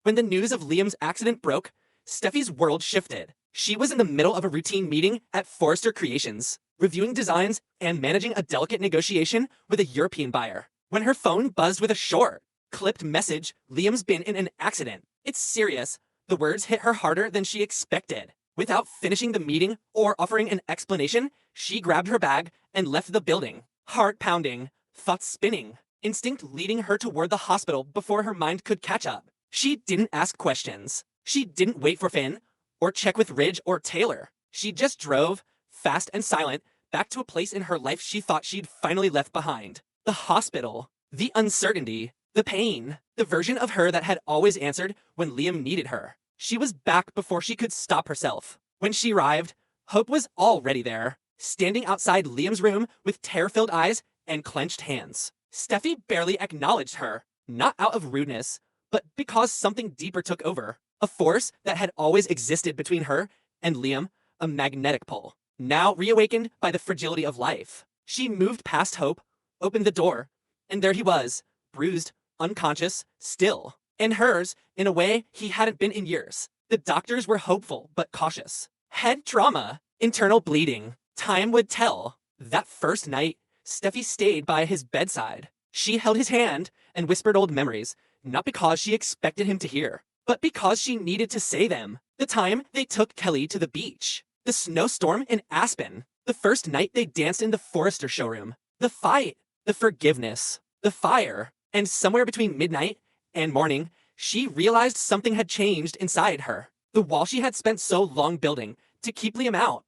When the news of Liam's accident broke, Steffi's world shifted. She was in the middle of a routine meeting at Forrester Creations, reviewing designs and managing a delicate negotiation with a European buyer, when her phone buzzed with a short, clipped message: "Liam's been in an accident. It's serious." The words hit her harder than she expected. Without finishing the meeting or offering an explanation, she grabbed her bag and left the building. Heart pounding, thoughts spinning, instinct leading her toward the hospital before her mind could catch up. She didn't ask questions. She didn't wait for Finn or check with Ridge or Taylor. She just drove, fast and silent, back to a place in her life she thought she'd finally left behind. The hospital. The uncertainty. The pain. The version of her that had always answered when Liam needed her. She was back before she could stop herself. When she arrived, Hope was already there, standing outside Liam's room with tear-filled eyes and clenched hands. Steffi barely acknowledged her, not out of rudeness, but because something deeper took over. A force that had always existed between her and Liam, a magnetic pull, now reawakened by the fragility of life. She moved past Hope, opened the door, and there he was, bruised, unconscious, still. And hers, in a way he hadn't been in years. The doctors were hopeful but cautious. Head trauma, internal bleeding. Time would tell. That first night, Steffi stayed by his bedside. She held his hand and whispered old memories, not because she expected him to hear, but because she needed to say them. The time they took Kelly to the beach. The snowstorm in Aspen. The first night they danced in the Forrester showroom. The fight. The forgiveness. The fire. And somewhere between midnight and morning, she realized something had changed inside her. The wall she had spent so long building to keep Liam out,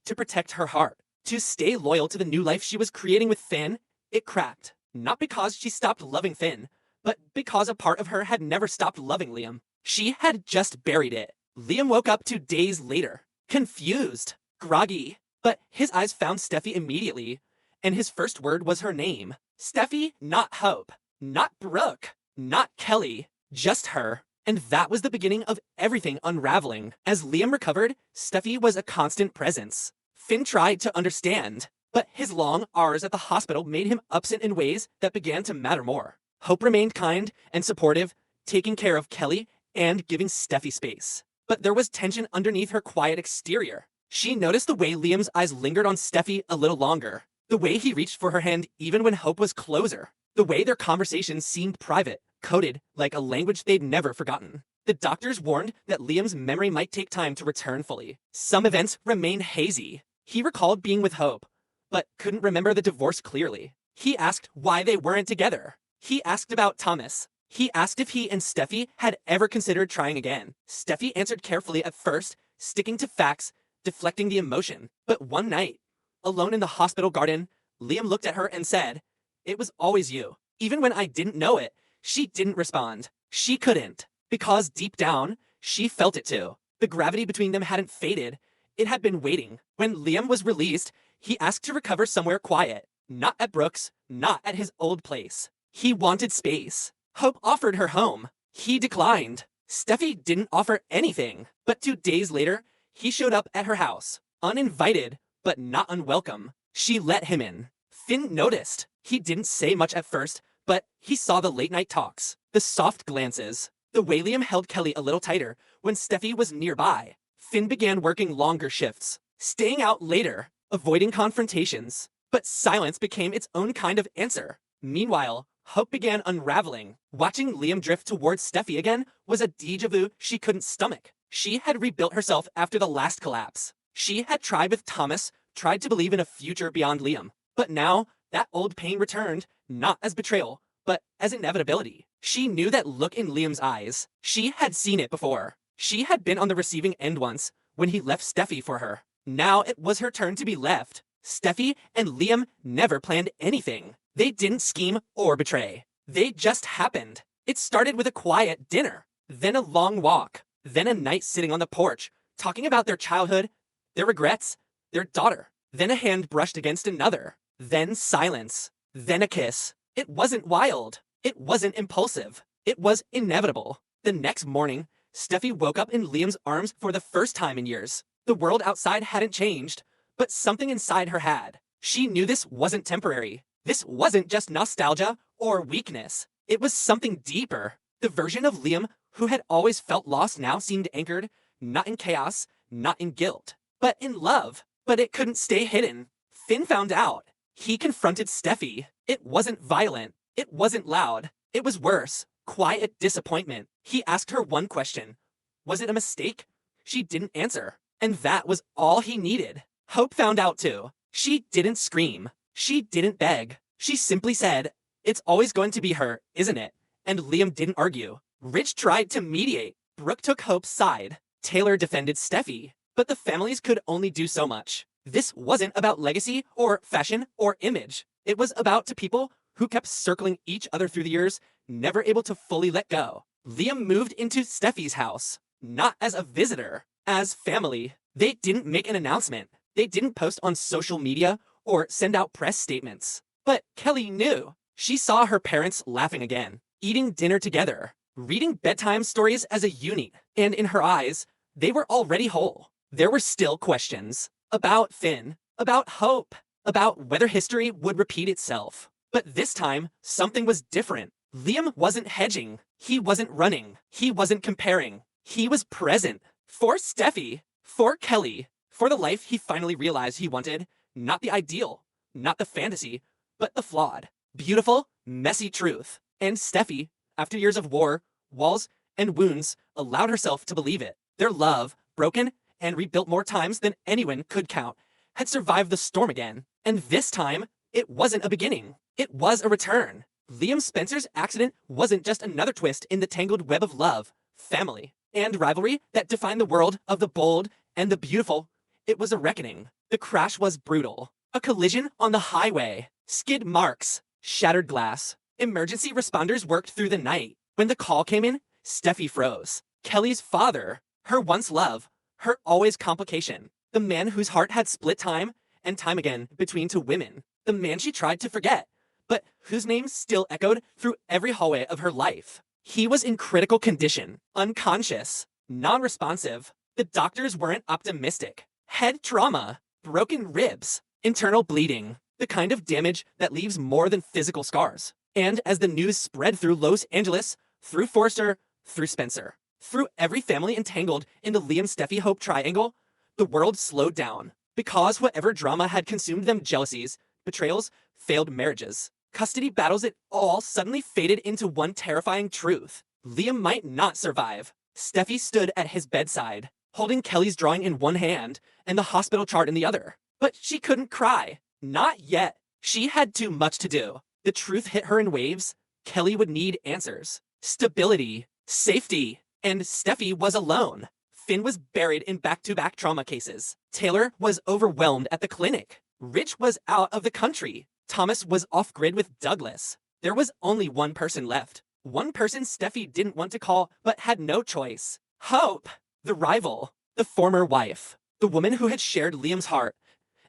to protect her heart, to stay loyal to the new life she was creating with Finn, it cracked. Not because she stopped loving Finn, but because a part of her had never stopped loving Liam. She had just buried it. Liam woke up 2 days later, confused, groggy, but his eyes found Steffi immediately, and his first word was her name. Steffi, not Hope, not Brooke, not Kelly, just her. And that was the beginning of everything unraveling. As Liam recovered, Steffi was a constant presence. Finn tried to understand, but his long hours at the hospital made him absent in ways that began to matter more. Hope remained kind and supportive, taking care of Kelly and giving Steffi space. But there was tension underneath her quiet exterior. She noticed the way Liam's eyes lingered on Steffi a little longer, the way he reached for her hand even when Hope was closer, the way their conversations seemed private, coded like a language they'd never forgotten. The doctors warned that Liam's memory might take time to return fully. Some events remained hazy. He recalled being with Hope, but couldn't remember the divorce clearly. He asked why they weren't together. He asked about Thomas. He asked if he and Steffi had ever considered trying again. Steffi answered carefully at first, sticking to facts, deflecting the emotion. But one night, alone in the hospital garden, Liam looked at her and said, "It was always you." Even when I didn't know it, she didn't respond. She couldn't, because deep down, she felt it too. The gravity between them hadn't faded. It had been waiting. When Liam was released, he asked to recover somewhere quiet. Not at Brooks, not at his old place. He wanted space. Hope offered her home. He declined. Steffi didn't offer anything. But 2 days later, he showed up at her house. Uninvited, but not unwelcome. She let him in. Finn noticed. He didn't say much at first, but he saw the late-night talks, the soft glances, the way Liam held Kelly a little tighter when Steffi was nearby. Finn began working longer shifts, staying out later, avoiding confrontations. But silence became its own kind of answer. Meanwhile, Hope began unraveling. Watching Liam drift towards Steffi again was a déjà vu she couldn't stomach. She had rebuilt herself after the last collapse. She had tried with Thomas, tried to believe in a future beyond Liam. But now, that old pain returned, not as betrayal, but as inevitability. She knew that look in Liam's eyes. She had seen it before. She had been on the receiving end once, when he left Steffi for her. Now it was her turn to be left. Steffi and Liam never planned anything. They didn't scheme or betray. They just happened. It started with a quiet dinner, then a long walk, then a night sitting on the porch, talking about their childhood, their regrets, their daughter. Then a hand brushed against another. Then silence. Then a kiss. It wasn't wild. It wasn't impulsive. It was inevitable. The next morning, Steffi woke up in Liam's arms for the first time in years. The world outside hadn't changed, but something inside her had. She knew this wasn't temporary. This wasn't just nostalgia or weakness. It was something deeper. The version of Liam who had always felt lost, now seemed anchored, not in chaos, not in guilt, but in love. But it couldn't stay hidden. Finn found out. He confronted Steffy. It wasn't violent. It wasn't loud. It was worse. Quiet disappointment. He asked her one question. Was it a mistake? She didn't answer. And that was all he needed. Hope found out too. She didn't scream. She didn't beg. She simply said, "It's always going to be her, isn't it?" And Liam didn't argue. Rich tried to mediate. Brooke took Hope's side. Taylor defended Steffy. But the families could only do so much. This wasn't about legacy or fashion or image. It was about two people who kept circling each other through the years, never able to fully let go. Liam moved into Steffy's house, not as a visitor, as family. They didn't make an announcement. They didn't post on social media or send out press statements. But Kelly knew. She saw her parents laughing again, eating dinner together, reading bedtime stories as a unit, and in her eyes, they were already whole. There were still questions about Finn, about Hope, about whether history would repeat itself. But this time, something was different. Liam wasn't hedging. He wasn't running. He wasn't comparing. He was present. For Steffy. For Kelly. For the life he finally realized he wanted. Not the ideal. Not the fantasy. But the flawed. Beautiful, messy truth. And Steffy, after years of war, walls, and wounds, allowed herself to believe it. Their love, broken and rebuilt more times than anyone could count, had survived the storm again. And this time, it wasn't a beginning. It was a return. Liam Spencer's accident wasn't just another twist in the tangled web of love, family, and rivalry that defined the world of the bold and the beautiful. It was a reckoning. The crash was brutal. A collision on the highway. Skid marks. Shattered glass. Emergency responders worked through the night. When the call came in, Steffy froze. Kelly's father, her once love, her always complication, the man whose heart had split time and time again between two women, the man she tried to forget, but whose name still echoed through every hallway of her life. He was in critical condition, unconscious, non-responsive. The doctors weren't optimistic. Head trauma, broken ribs, internal bleeding, the kind of damage that leaves more than physical scars. And as the news spread through Los Angeles, through Forrester, through Spencer, through every family entangled in the Liam Steffy Hope triangle, the world slowed down. Because whatever drama had consumed them, jealousies, betrayals, failed marriages, custody battles, it all suddenly faded into one terrifying truth. Liam might not survive. Steffy stood at his bedside, holding Kelly's drawing in one hand and the hospital chart in the other. But she couldn't cry. Not yet. She had too much to do. The truth hit her in waves. Kelly would need answers. Stability. Safety. And Steffy was alone. Finn was buried in back-to-back trauma cases. Taylor was overwhelmed at the clinic. Rich was out of the country. Thomas was off-grid with Douglas. There was only one person left. One person Steffy didn't want to call, but had no choice. Hope. The rival. The former wife. The woman who had shared Liam's heart,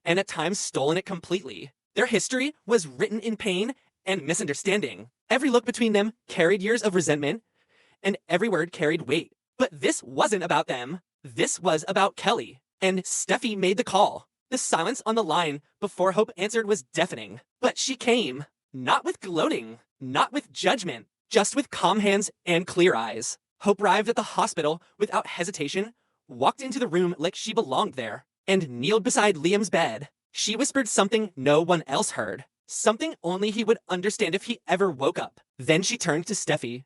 and at times stolen it completely. Their history was written in pain and misunderstanding. Every look between them carried years of resentment, and every word carried weight. But this wasn't about them. This was about Kelly. And Steffy made the call. The silence on the line before Hope answered was deafening. But she came. Not with gloating. Not with judgment. Just with calm hands and clear eyes. Hope arrived at the hospital without hesitation, walked into the room like she belonged there, and kneeled beside Liam's bed. She whispered something no one else heard. Something only he would understand if he ever woke up. Then she turned to Steffy.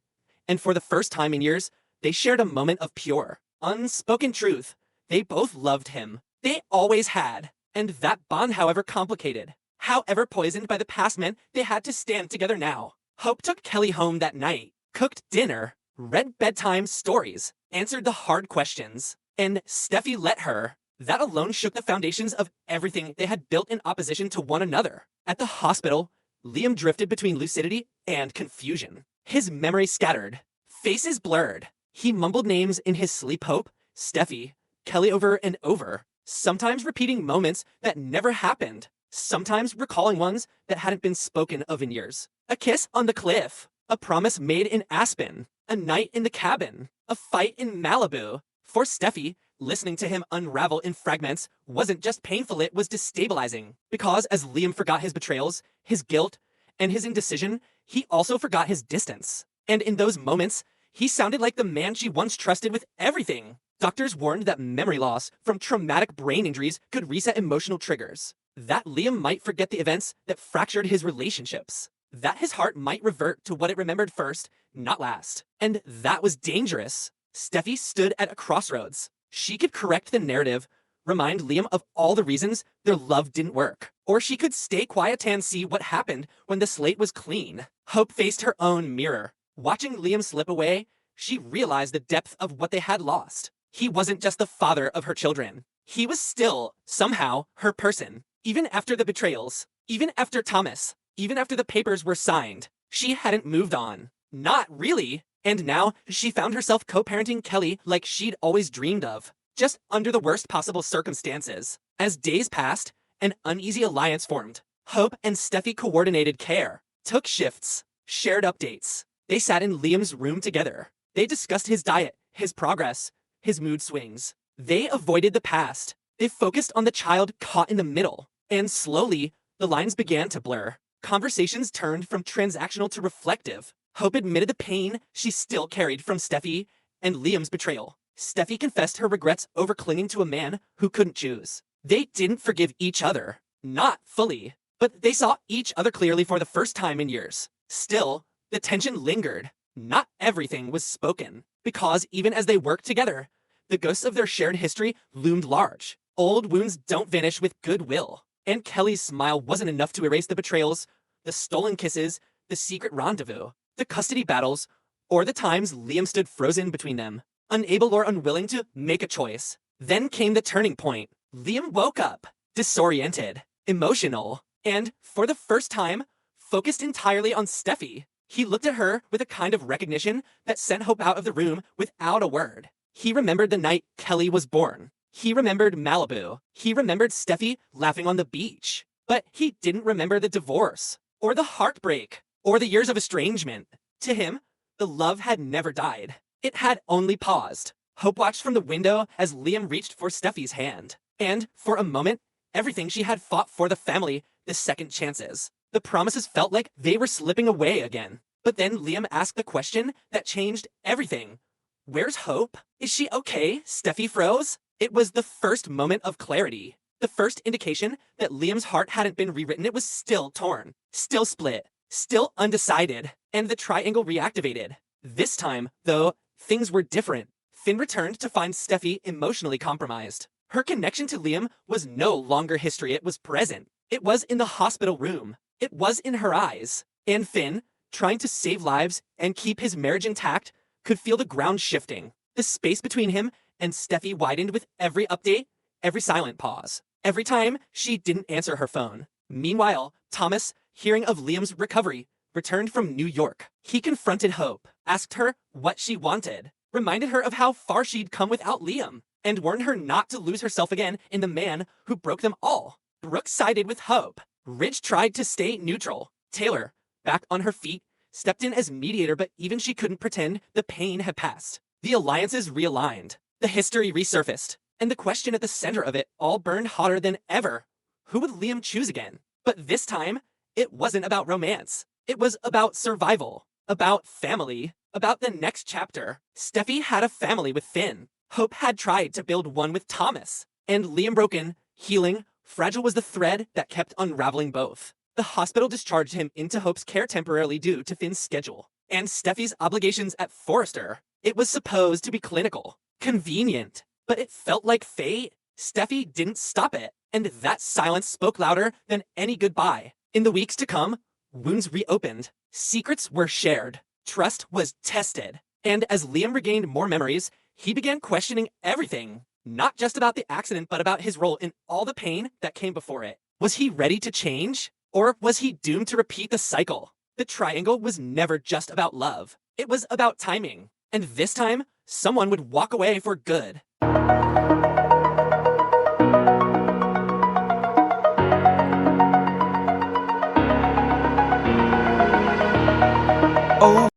And for the first time in years, they shared a moment of pure, unspoken truth. They both loved him. They always had. And that bond, however complicated, however poisoned by the past, meant they had to stand together now. Hope took Kelly home that night, cooked dinner, read bedtime stories, answered the hard questions. And Steffy let her. That alone shook the foundations of everything they had built in opposition to one another. At the hospital, Liam drifted between lucidity and confusion. His memory scattered, faces blurred. He mumbled names in his sleep. Hope, Steffy, Kelly over and over, sometimes repeating moments that never happened, sometimes recalling ones that hadn't been spoken of in years. A kiss on the cliff, a promise made in Aspen, a night in the cabin, a fight in Malibu. For Steffy, listening to him unravel in fragments wasn't just painful, it was destabilizing. Because as Liam forgot his betrayals, his guilt, and his indecision, he also forgot his distance. And in those moments, He sounded like the man she once trusted with everything. Doctors warned that memory loss from traumatic brain injuries could reset emotional triggers. That Liam might forget the events that fractured his relationships. That his heart might revert to what it remembered first, not last. And that was dangerous. Steffi stood at a crossroads. She could correct the narrative, remind Liam of all the reasons their love didn't work. Or she could stay quiet and see what happened when the slate was clean. Hope faced her own mirror. Watching Liam slip away, she realized the depth of what they had lost. He wasn't just the father of her children. He was still, somehow, her person. Even after the betrayals, even after Thomas, even after the papers were signed, she hadn't moved on. Not really. And now, she found herself co-parenting Kelly like she'd always dreamed of, just under the worst possible circumstances. As days passed, an uneasy alliance formed. Hope and Steffi coordinated care, took shifts, shared updates. They sat in Liam's room together. They discussed his diet, his progress, his mood swings. They avoided the past. They focused on the child caught in the middle. And slowly, the lines began to blur. Conversations turned from transactional to reflective. Hope admitted the pain she still carried from Steffi and Liam's betrayal. Steffi confessed her regrets over clinging to a man who couldn't choose. They didn't forgive each other. Not fully. But they saw each other clearly for the first time in years. Still, the tension lingered. Not everything was spoken. Because even as they worked together, the ghosts of their shared history loomed large. Old wounds don't vanish with goodwill. And Kelly's smile wasn't enough to erase the betrayals, the stolen kisses, the secret rendezvous, the custody battles, or the times Liam stood frozen between them, unable or unwilling to make a choice. Then came the turning point. Liam woke up, disoriented, emotional, and, for the first time, focused entirely on Steffi. He looked at her with a kind of recognition that sent Hope out of the room without a word. He remembered the night Kelly was born. He remembered Malibu. He remembered Steffi laughing on the beach. But he didn't remember the divorce, or the heartbreak, or the years of estrangement. To him, the love had never died. It had only paused. Hope watched from the window as Liam reached for Steffi's hand. And, for a moment, everything she had fought for, the family, the second chances, the promises, felt like they were slipping away again. But then Liam asked the question that changed everything. Where's Hope? Is she okay? Steffi froze. It was the first moment of clarity. The first indication that Liam's heart hadn't been rewritten. It was still torn, still split, still undecided, and the triangle reactivated. This time, though, things were different. Finn returned to find Steffi emotionally compromised. Her connection to Liam was no longer history, it was present. It was in the hospital room. It was in her eyes. And Finn, trying to save lives and keep his marriage intact, could feel the ground shifting. The space between him and Steffi widened with every update, every silent pause, every time she didn't answer her phone. Meanwhile, Thomas, hearing of Liam's recovery, returned from New York. He confronted Hope, asked her what she wanted, reminded her of how far she'd come without Liam, and warned her not to lose herself again in the man who broke them all. Brooke sided with Hope. Ridge tried to stay neutral. Taylor, back on her feet, stepped in as mediator, but even she couldn't pretend the pain had passed. The alliances realigned. The history resurfaced. And the question at the center of it all burned hotter than ever. Who would Liam choose again? But this time, it wasn't about romance. It was about survival. About family. About the next chapter. Steffi had a family with Finn. Hope had tried to build one with Thomas. And Liam, broken, healing, fragile, was the thread that kept unraveling both. The hospital discharged him into Hope's care temporarily due to Finn's schedule. And Steffi's obligations at Forrester. It was supposed to be clinical. Convenient. But it felt like fate. Steffi didn't stop it. And that silence spoke louder than any goodbye. In the weeks to come, wounds reopened. Secrets were shared. Trust was tested. And as Liam regained more memories, he began questioning everything. Not just about the accident, but about his role in all the pain that came before it. Was he ready to change? Or was he doomed to repeat the cycle? The triangle was never just about love. It was about timing. And this time, someone would walk away for good.